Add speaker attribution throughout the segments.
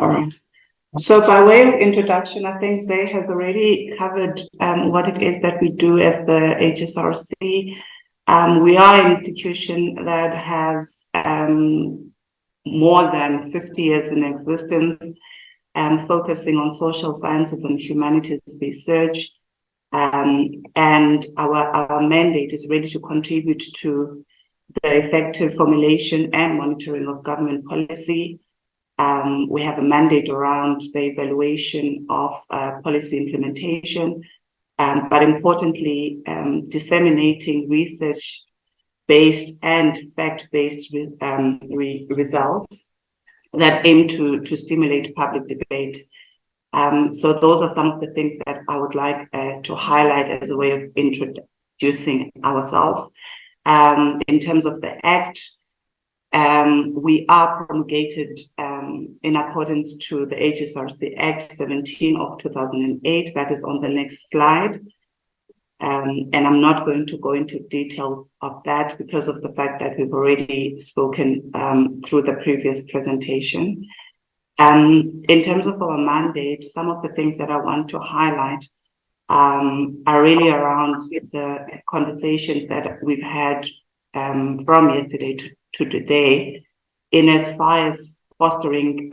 Speaker 1: All right. So by way of introduction, I think Zay has already covered what it is that we do as the HSRC. We are an institution that has more than 50 years in existence, focusing on social sciences and humanities research. And our mandate is really to contribute to the effective formulation and monitoring of government policy. We have a mandate around the evaluation of policy implementation, but importantly, disseminating research-based and fact-based results that aim to stimulate public debate. So those are some of the things that I would like to highlight as a way of introducing ourselves. In terms of the Act, we are promulgated in accordance to the HSRC Act 17 of 2008. That is on the next slide. And I'm not going to go into details of that because of the fact that we've already spoken through the previous presentation. In terms of our mandate, some of the things that I want to highlight are really around the conversations that we've had from yesterday to today, in as far as fostering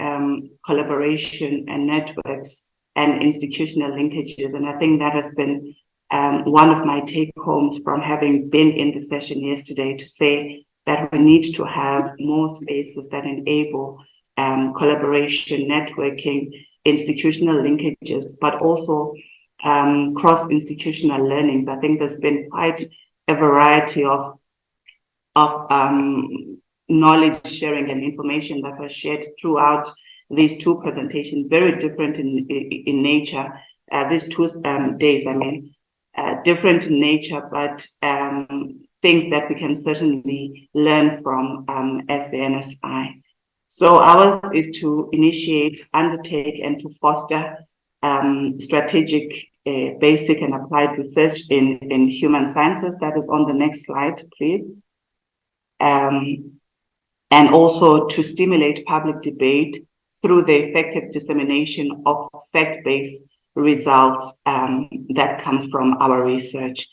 Speaker 1: collaboration and networks and institutional linkages. And I think that has been one of my take-homes from having been in the session yesterday, to say that we need to have more spaces that enable collaboration, networking, institutional linkages, but also cross-institutional learnings. I think there's been quite a variety of knowledge sharing and information that was shared throughout these two presentations, very different in nature. These 2 days, different in nature, but things that we can certainly learn from as the NSI. So ours is to initiate, undertake, and to foster strategic, basic, and applied research in human sciences. That is on the next slide, please. And also to stimulate public debate through the effective dissemination of fact-based results that comes from our research.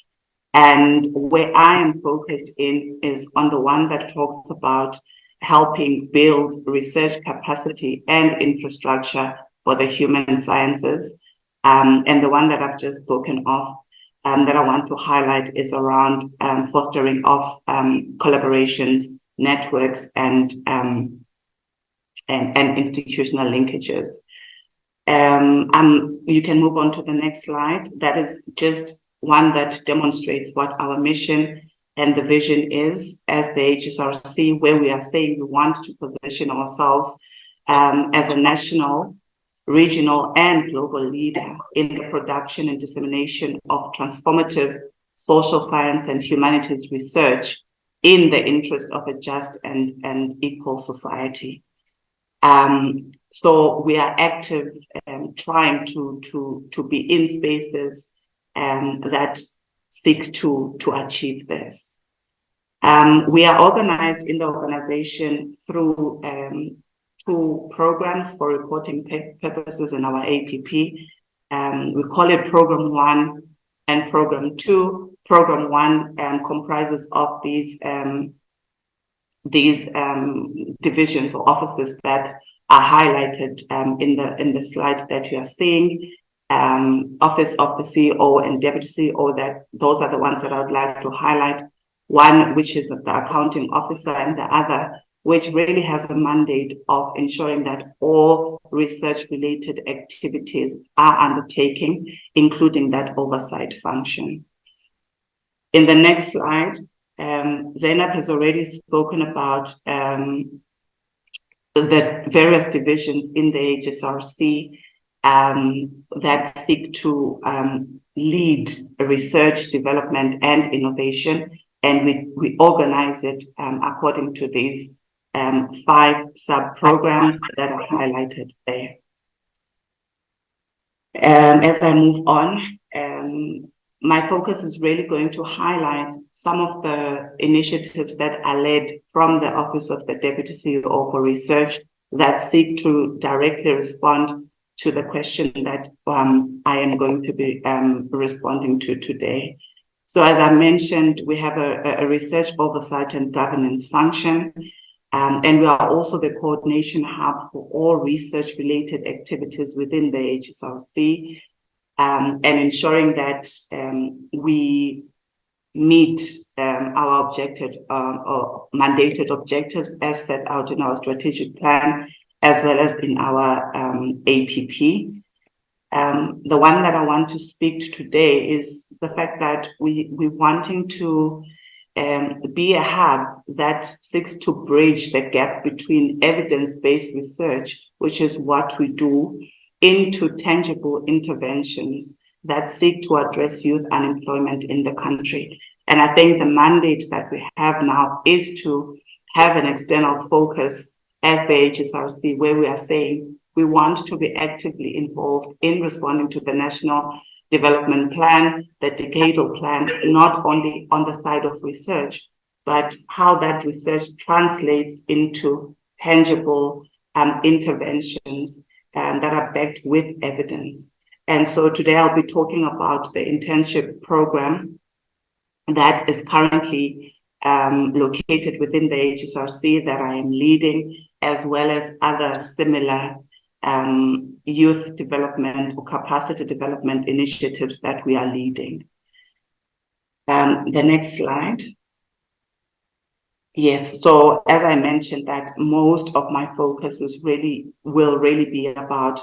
Speaker 1: And where I am focused in is on the one that talks about helping build research capacity and infrastructure for the human sciences. And the one that I've just spoken of that I want to highlight is around fostering of collaborations, networks, and institutional linkages. You can move on to the next slide. That is just one that demonstrates what our mission and the vision is as the HSRC, where we are saying we want to position ourselves as a national, regional, and global leader in the production and dissemination of transformative social science and humanities research in the interest of a just and equal society. So we are active trying to be in spaces that seek to achieve this. We are organized in the organization through 2 programs for reporting purposes in our APP. We call it Program 1 and Program 2. Program 1 comprises of these divisions or offices that are highlighted in the slide that you are seeing. Office of the CEO and Deputy CEO, those are the ones that I would like to highlight. One, which is the accounting officer, and the other, which really has a mandate of ensuring that all research-related activities are undertaken, including that oversight function. In the next slide, Zainab has already spoken about the various divisions in the HSRC that seek to lead research, development, and innovation. And we organize it according to these 5 sub-programs that are highlighted there. As I move on, my focus is really going to highlight some of the initiatives that are led from the Office of the Deputy CEO for Research that seek to directly respond to the question that I am going to be responding to today. So as I mentioned, we have a research oversight and governance function, and we are also the coordination hub for all research-related activities within the HSRC, and ensuring that we meet our objective or mandated objectives as set out in our strategic plan, as well as in our APP. The one that I want to speak to today is the fact that we're wanting to be a hub that seeks to bridge the gap between evidence-based research, which is what we do, into tangible interventions that seek to address youth unemployment in the country. And I think the mandate that we have now is to have an external focus as the HSRC, where we are saying we want to be actively involved in responding to the National Development Plan, the decadal plan, not only on the side of research, but how that research translates into tangible interventions that are backed with evidence. And so today I'll be talking about the internship program that is currently located within the HSRC that I am leading, as well as other similar youth development or capacity development initiatives that we are leading. The next slide. Yes, so as I mentioned, that most of my focus will really be about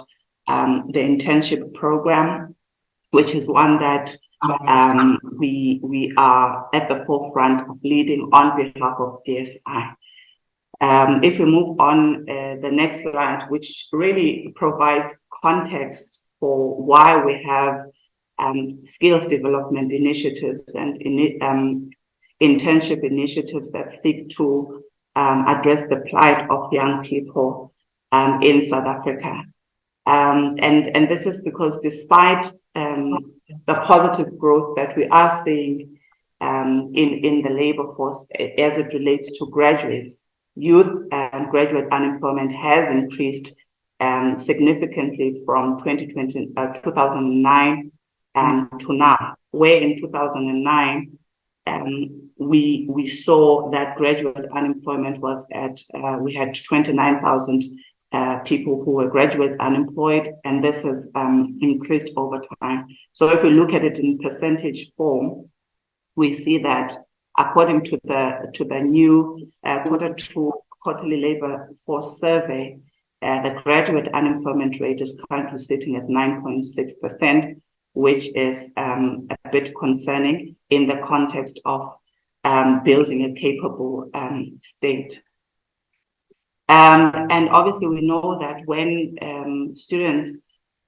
Speaker 1: the internship program, which is one that we are at the forefront of leading on behalf of DSI. If we move on the next slide, which really provides context for why we have skills development initiatives and internship initiatives that seek to address the plight of young people in South Africa. And this is because despite the positive growth that we are seeing in the labor force as it relates to graduates, youth and graduate unemployment has increased significantly from 2009 to now, where in 2009 we saw that graduate unemployment was at we had 29,000 people who were graduates unemployed, and this has increased over time. So if we look at it in percentage form, we see that according to the new quarterly labor force survey, the graduate unemployment rate is currently sitting at 9.6%, which is a bit concerning in the context of building a capable state. And obviously, we know that when students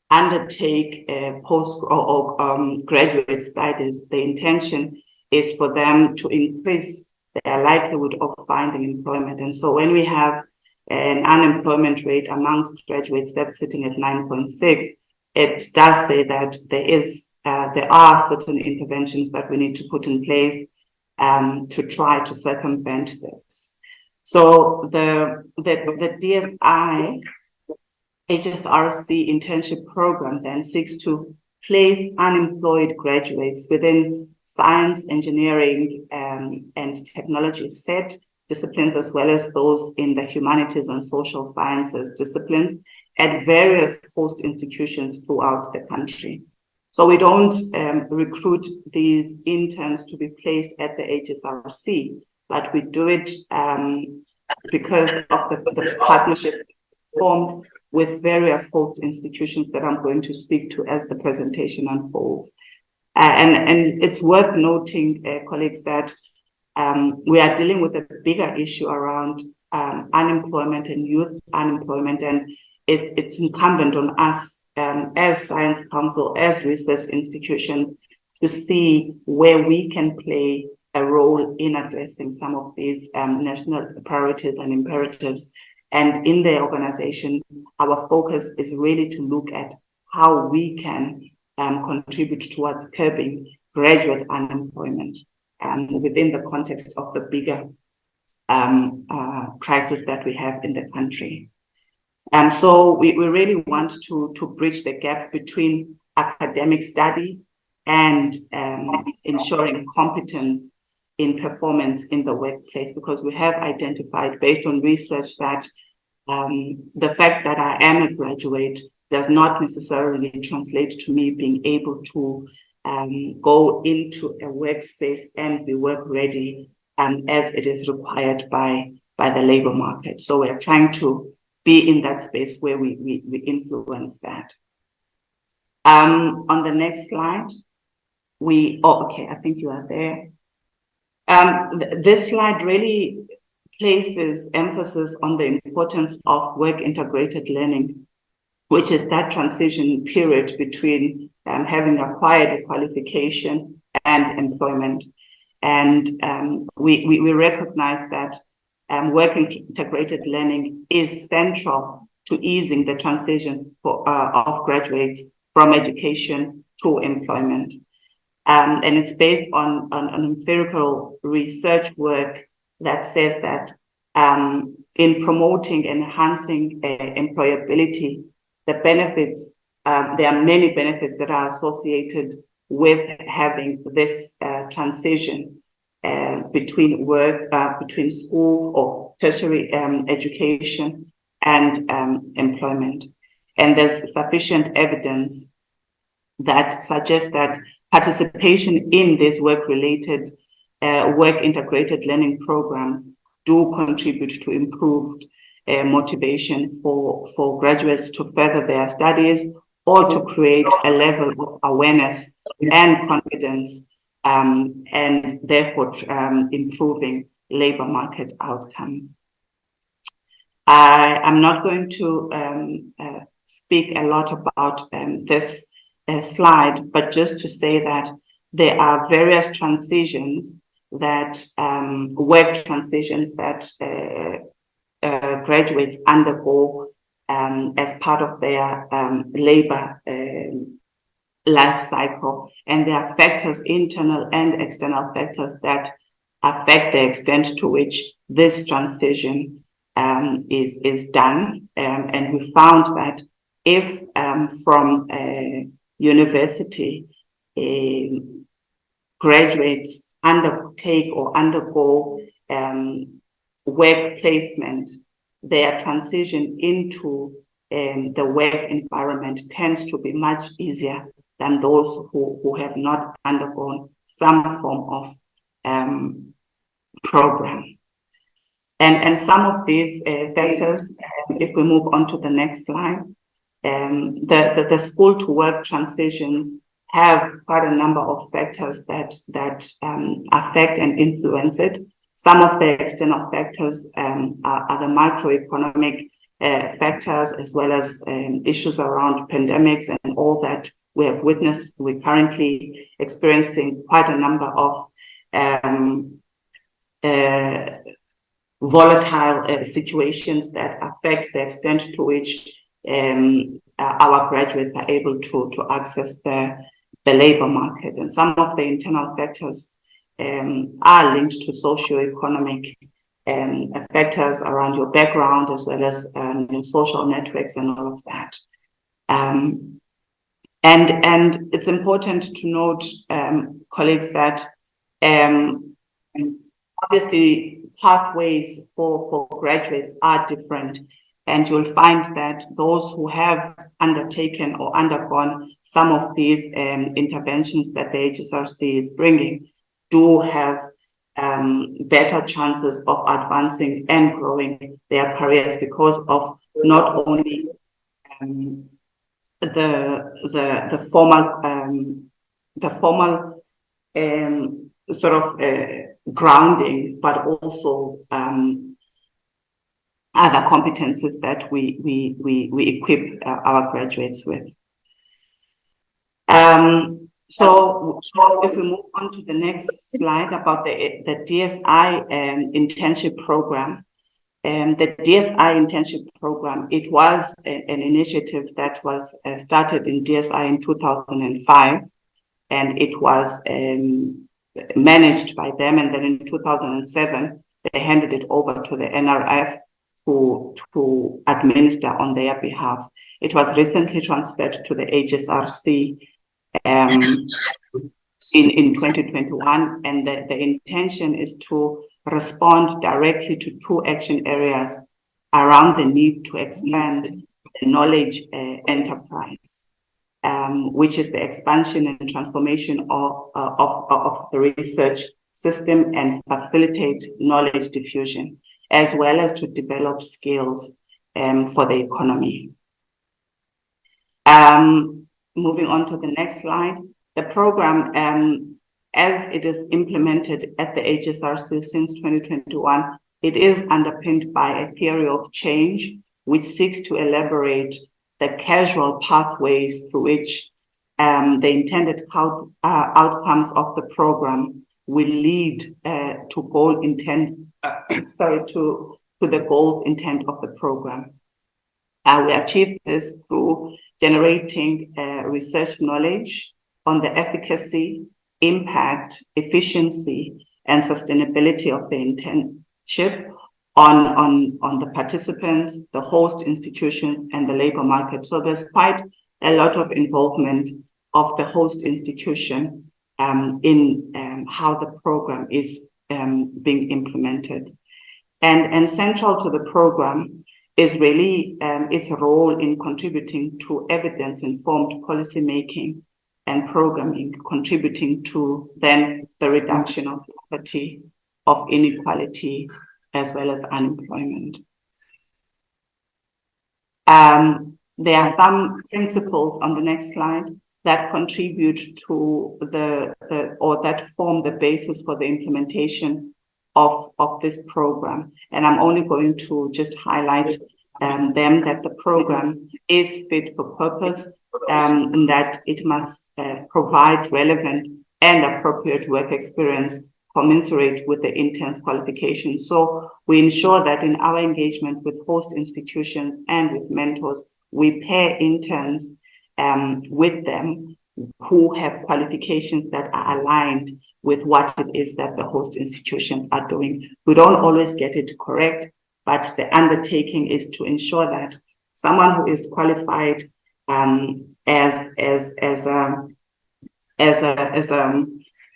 Speaker 1: undertake post or graduate studies, the intention is for them to increase their likelihood of finding employment. And so when we have an unemployment rate amongst graduates that's sitting at 9.6, it does say that there are certain interventions that we need to put in place to try to circumvent this. So the DSI HSRC internship program then seeks to place unemployed graduates within science, engineering, and technology set disciplines, as well as those in the humanities and social sciences disciplines at various host institutions throughout the country. So we don't recruit these interns to be placed at the HSRC, but we do it because of the partnership formed with various host institutions that I'm going to speak to as the presentation unfolds. And it's worth noting, colleagues, that we are dealing with a bigger issue around unemployment and youth unemployment, and it's incumbent on us as Science Council, as research institutions, to see where we can play a role in addressing some of these national priorities and imperatives. And in the organization, our focus is really to look at how we can contribute towards curbing graduate unemployment within the context of the bigger crisis that we have in the country. So we really want to bridge the gap between academic study and ensuring competence in performance in the workplace, because we have identified, based on research, that the fact that I am a graduate does not necessarily translate to me being able to go into a workspace and be work ready as it is required by the labor market. So we're trying to be in that space where we influence that. On the next slide, okay, I think you are there. This slide really places emphasis on the importance of work integrated learning, which is that transition period between having acquired a qualification and employment. And we recognize that work integrated learning is central to easing the transition of graduates from education to employment. And it's based on empirical research work that says that in promoting and enhancing employability, the benefits, there are many benefits that are associated with having this transition between work, between school or tertiary education and employment. And there's sufficient evidence that suggests that participation in these work-related, work-integrated learning programs do contribute to improved motivation for graduates to further their studies or to create a level of awareness and confidence, and therefore improving labor market outcomes. I'm not going to speak a lot about this slide, but just to say that there are various transitions that work transitions that graduates undergo as part of their labor life cycle, and there are factors, internal and external factors, that affect the extent to which this transition is done. And we found that if from university graduates undertake or undergo work placement, their transition into the work environment tends to be much easier than those who have not undergone some form of program. And some of these factors, if we move on to the next slide, the school to work transitions have quite a number of factors that affect and influence it. Some of the external factors are the macroeconomic factors, as well as issues around pandemics and all that we have witnessed. We're currently experiencing quite a number of volatile situations that affect the extent to which our graduates are able to access the labor market. And some of the internal factors are linked to socioeconomic factors around your background, as well as your social networks and all of that. And it's important to note, colleagues, that obviously pathways for graduates are different, and you'll find that those who have undertaken or undergone some of these interventions that the HSRC is bringing do have better chances of advancing and growing their careers, because of not only the formal sort of grounding, but also other competencies that we equip our graduates with. So if we move on to the next slide about the DSI internship program. The DSI internship program, it was an initiative that was started in DSI in 2005, and it was managed by them. And then in 2007, they handed it over to the NRF to administer on their behalf. It was recently transferred to the HSRC in 2021, and the intention is to respond directly to two action areas around the need to expand the knowledge enterprise, which is the expansion and transformation of the research system and facilitate knowledge diffusion, as well as to develop skills for the economy. Moving on to the next slide, the program, as it is implemented at the HSRC since 2021, it is underpinned by a theory of change, which seeks to elaborate the causal pathways through which the intended outcomes of the program will lead to the goals intent of the program. We achieve this through generating research knowledge on the efficacy, impact, efficiency, and sustainability of the internship on the participants, the host institutions, and the labor market. So there's quite a lot of involvement of the host institution in how the program is being implemented. And central to the program is really its role in contributing to evidence-informed policymaking and programming, contributing to then the reduction of poverty, of inequality, as well as unemployment. There are some principles on the next slide that contribute to that form the basis for the implementation of this program. And I'm only going to just highlight them, that the program is fit for purpose, and that it must provide relevant and appropriate work experience commensurate with the intern's qualifications. So we ensure that in our engagement with host institutions and with mentors, we pair interns with them who have qualifications that are aligned with what it is that the host institutions are doing. We don't always get it correct, but the undertaking is to ensure that someone who is qualified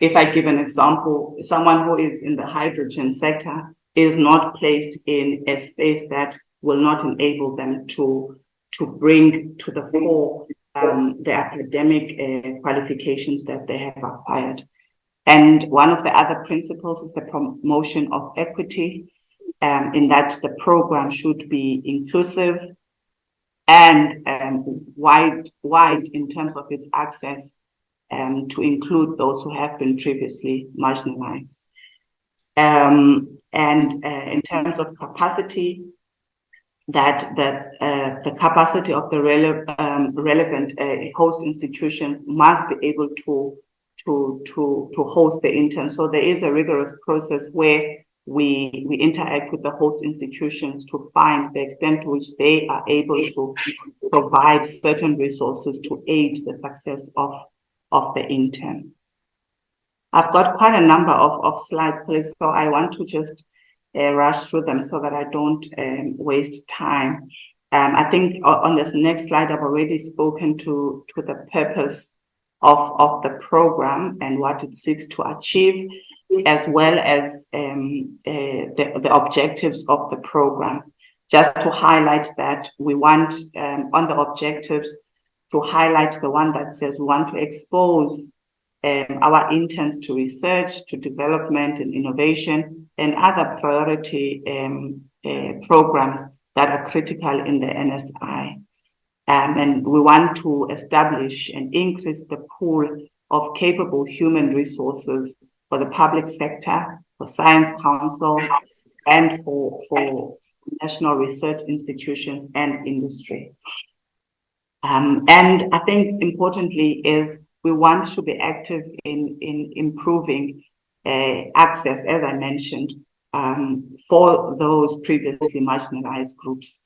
Speaker 1: if I give an example, someone who is in the hydrogen sector is not placed in a space that will not enable them to bring to the fore the academic qualifications that they have acquired. And one of the other principles is the promotion of equity, in that the program should be inclusive and wide in terms of its access, to include those who have been previously marginalized. And in terms of capacity, that the capacity of the relevant host institution must be able to host the intern. So there is a rigorous process where we interact with the host institutions to find the extent to which they are able to provide certain resources to aid the success of the intern. I've got quite a number of slides, please, so I want to just rush through them so that I don't waste time. I think on this next slide, I've already spoken to the purpose of the program and what it seeks to achieve, as well as the objectives of the program. Just to highlight that we want, on the objectives, to highlight the one that says we want to expose our interns to research, to development and innovation, and other priority programs that are critical in the NSI. And we want to establish and increase the pool of capable human resources for the public sector, for science councils, and for national research institutions and industry. And I think importantly is we want to be active in improving access, as I mentioned, for those previously marginalized groups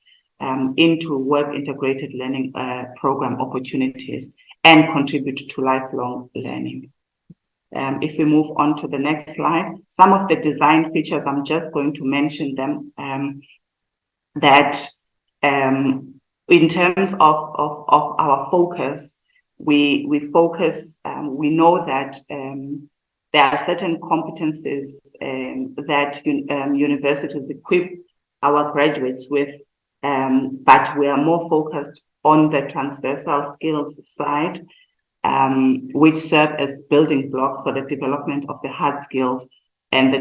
Speaker 1: into work integrated learning program opportunities and contribute to lifelong learning. If we move on to the next slide, some of the design features, I'm just going to mention them. that in terms of our focus, we focus, we know that there are certain competencies that universities equip our graduates with, but we are more focused on the transversal skills side, which serve as building blocks for the development of the hard skills and the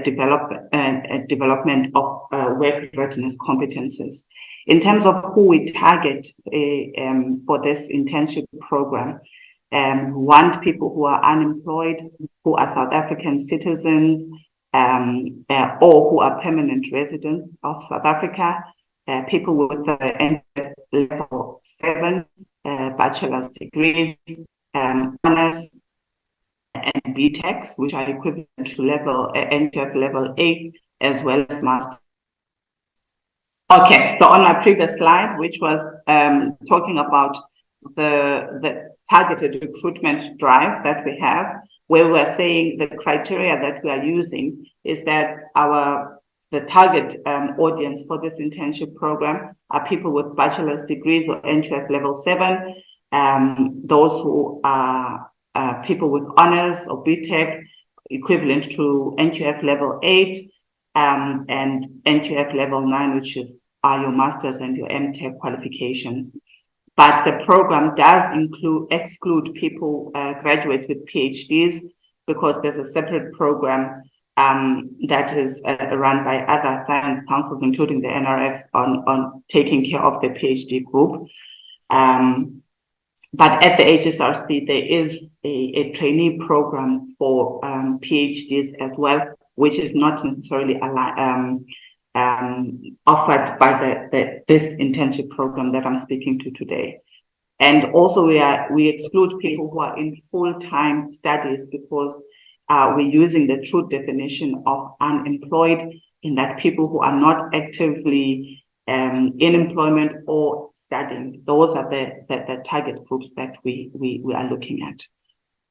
Speaker 1: development of work readiness competencies. In terms of who we target for this internship program, we want people who are unemployed, who are South African citizens, or who are permanent residents of South Africa, people with level 7 bachelor's degrees, honors, and BTECs, which are equivalent to NQF level 8, as well as master. Okay, so on my previous slide, which was talking about the targeted recruitment drive that we have, where we're saying the criteria that we are using is that the target audience for this internship program are people with bachelor's degrees or NQF level 7, those who are people with honors or BTEC equivalent to NQF level 8, and NQF level 9, which are your master's and your MTech qualifications. But the program does exclude people, graduates with PhDs, because there's a separate program that is run by other science councils, including the NRF, on taking care of the PhD group. But at the HSRC, there is a trainee program for PhDs as well, which is not necessarily offered by this internship program that I'm speaking to today. And also we exclude people who are in full-time studies, because we're using the true definition of unemployed, in that people who are not actively in employment or studying. Those are the target groups that we are looking at.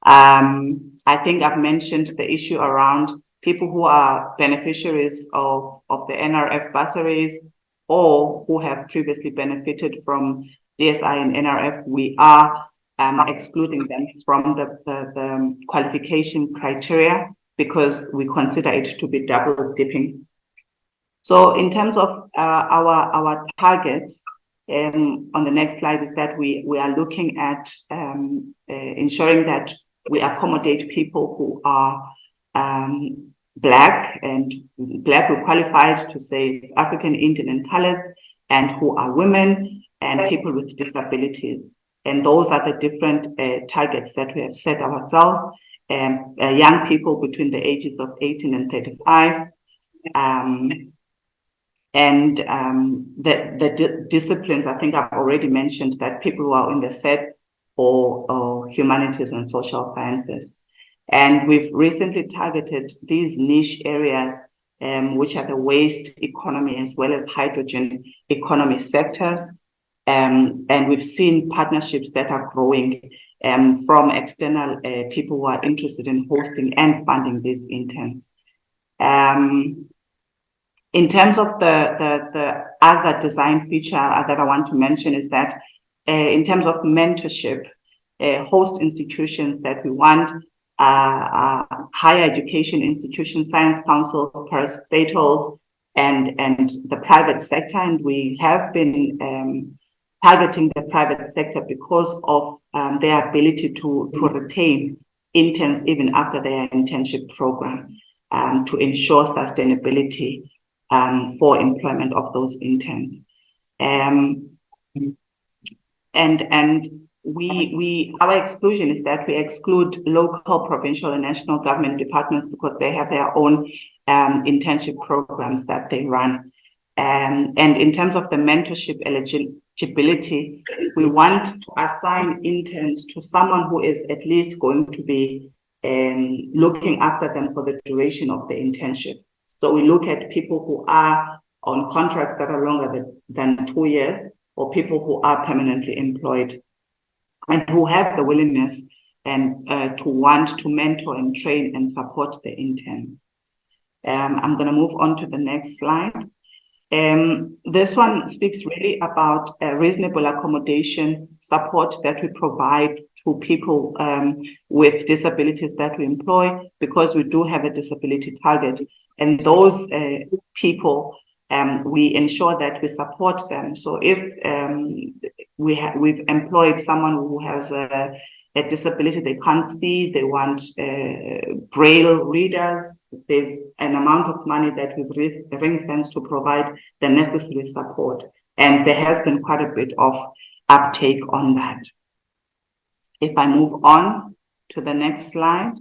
Speaker 1: I think I've mentioned the issue around people who are beneficiaries of the NRF bursaries, or who have previously benefited from DSI and NRF. We are excluding them from the qualification criteria, because we consider it to be double dipping. So in terms of our targets, on the next slide, is that we are looking at ensuring that we accommodate people who are Black, and Black who qualified to say African, Indian, and colored, and who are women, and people with disabilities. And those are the different targets that we have set ourselves. Young people between the ages of 18 and 35. And the disciplines, I think I've already mentioned that people who are in the SET or humanities and social sciences. And we've recently targeted these niche areas, which are the waste economy as well as hydrogen economy sectors. And we've seen partnerships that are growing from external people who are interested in hosting and funding these interns. In terms of the other design feature that I want to mention is that in terms of mentorship, host institutions that we want higher education institutions, science councils, parastatals, and the private sector. And we have been targeting the private sector because of their ability to retain interns even after their internship program, to ensure sustainability for employment of those interns. Our exclusion is that we exclude local, provincial, and national government departments, because they have their own internship programs that they run. And in terms of the mentorship eligibility, we want to assign interns to someone who is at least going to be looking after them for the duration of the internship. So we look at people who are on contracts that are longer than 2 years, or people who are permanently employed, and who have the willingness and to want to mentor and train and support the interns. I'm going to move on to the next slide. This one speaks really about reasonable accommodation support that we provide to people with disabilities that we employ, because we do have a disability target. And those people, we ensure that we support them. So if we've employed someone who has a disability they can't see, they want braille readers, there's an amount of money that we've ring-fenced to provide the necessary support. And there has been quite a bit of uptake on that. If I move on to the next slide.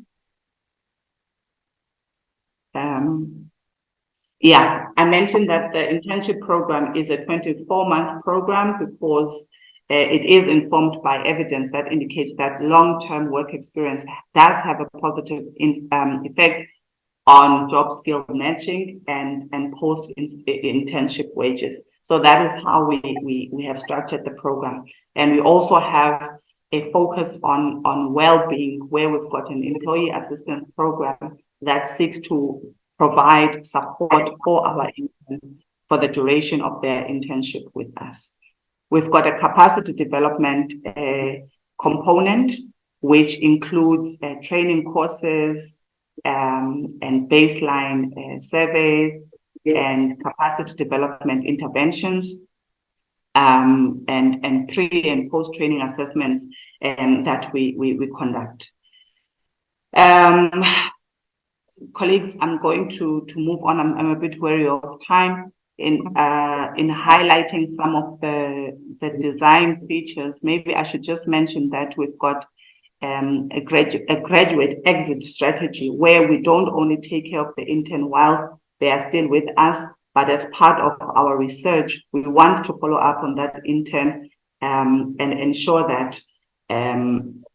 Speaker 1: Yeah, I mentioned that the internship program is a 24-month program because it is informed by evidence that indicates that long-term work experience does have a positive effect on job skill matching and post-internship wages. So that is how we have structured the program. And we also have a focus on well-being, where we've got an employee assistance program that seeks to provide support for our interns for the duration of their internship with us. We've got a capacity development component, which includes training courses and baseline surveys and capacity development interventions and pre and post training assessments that we conduct. Colleagues, I'm going to move on. I'm a bit wary of time in highlighting some of the design features. Maybe I should just mention that we've got a graduate exit strategy where we don't only take care of the intern while they are still with us, but as part of our research, we want to follow up on that intern and ensure that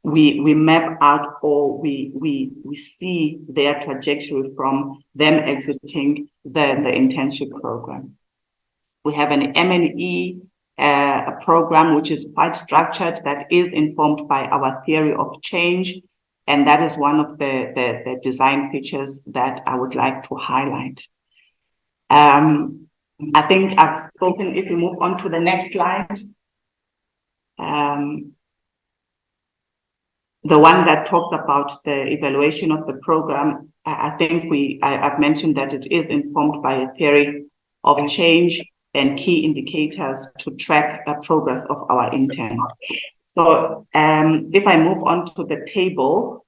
Speaker 1: we map out or we see their trajectory from them exiting the internship program. We have an M&E program which is quite structured, that is informed by our theory of change, and that is one of the design features that I would like to highlight. I think I've spoken. If we move on to the next slide. The one that talks about the evaluation of the program, I think I've mentioned that it is informed by a theory of change and key indicators to track the progress of our interns. So if I move on to the table,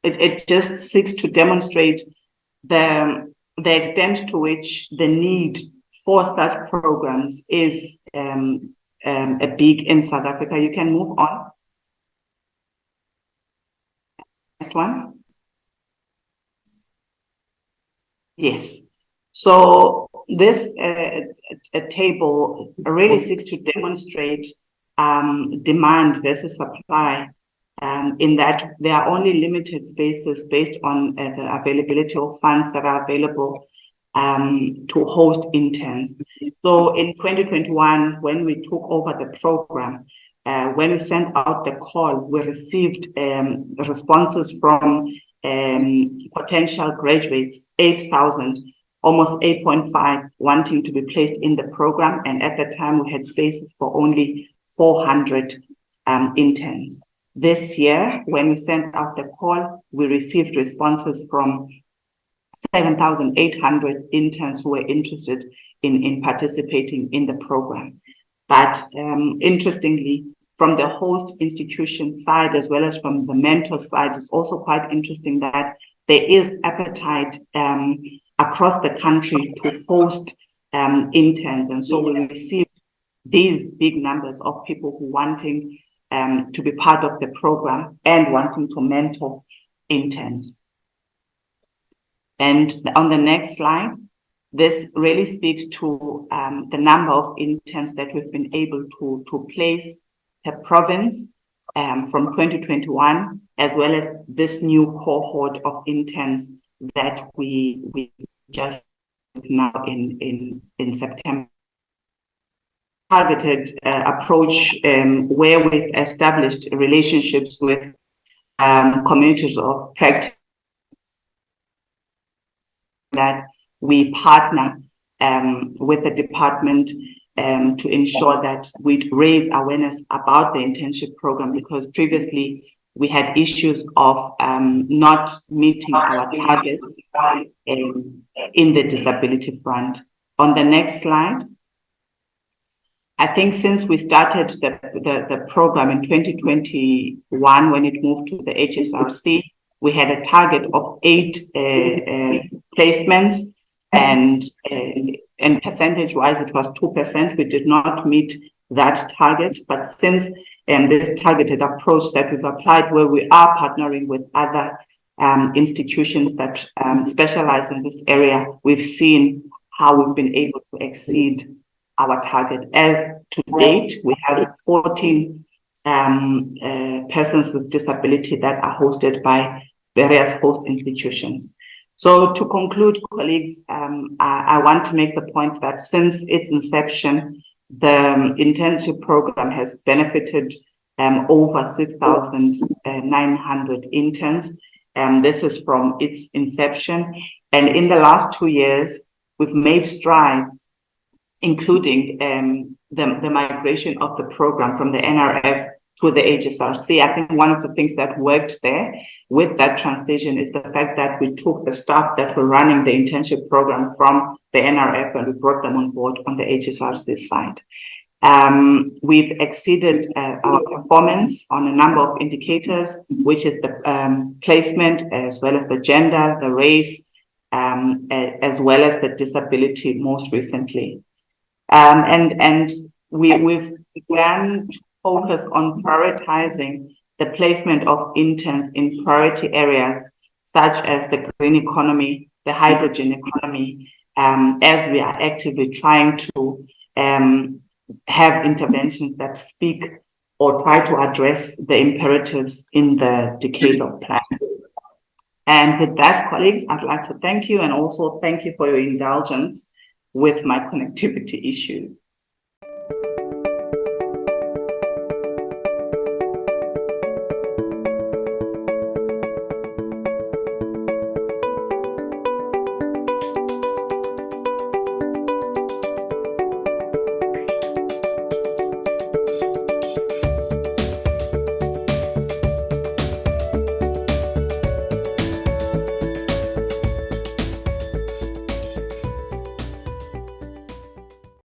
Speaker 1: it just seeks to demonstrate the extent to which the need for such programs is a big in South Africa. You can move on. Next one. Yes. So this table really seeks to demonstrate demand versus supply, in that there are only limited spaces based on the availability of funds that are available to host interns. So in 2021, when we took over the program, when we sent out the call, we received responses from potential graduates, 8,000, almost 8.5, wanting to be placed in the program. And at the time, we had spaces for only 400 interns. This year, when we sent out the call, we received responses from 7,800 interns who were interested in participating in the program. But interestingly, from the host institution side, as well as from the mentor side, it's also quite interesting that there is appetite across the country to host interns. And so we receive these big numbers of people who wanting to be part of the program and wanting to mentor interns. And on the next slide, this really speaks to the number of interns that we've been able to place per province from 2021, as well as this new cohort of interns that we just now in September. Targeted approach where we've established relationships with communities of practice that we partner with the department to ensure that we'd raise awareness about the internship program, because previously we had issues of not meeting our targets in the disability front. On the next slide, I think since we started the program in 2021, when it moved to the HSRC, we had a target of 8 placements, and percentage-wise, it was 2%. We did not meet that target, but since this targeted approach that we've applied, where we are partnering with other institutions that specialize in this area, we've seen how we've been able to exceed our target. As to date, we have 14 persons with disability that are hosted by various host institutions. So to conclude, colleagues, I want to make the point that since its inception, the internship program has benefited over 6,900 interns. This is from its inception. And in the last 2 years, we've made strides, including the migration of the program from the NRF to the HSRC. I think one of the things that worked there with that transition is the fact that we took the staff that were running the internship program from the NRF and we brought them on board on the HSRC side. We've exceeded our performance on a number of indicators, which is the placement, as well as the gender, the race, as well as the disability most recently. And we've begun to focus on prioritizing the placement of interns in priority areas, such as the green economy, the hydrogen economy, as we are actively trying to have interventions that speak or try to address the imperatives in the decadal plan. And with that, colleagues, I'd like to thank you, and also thank you for your indulgence with my connectivity issue.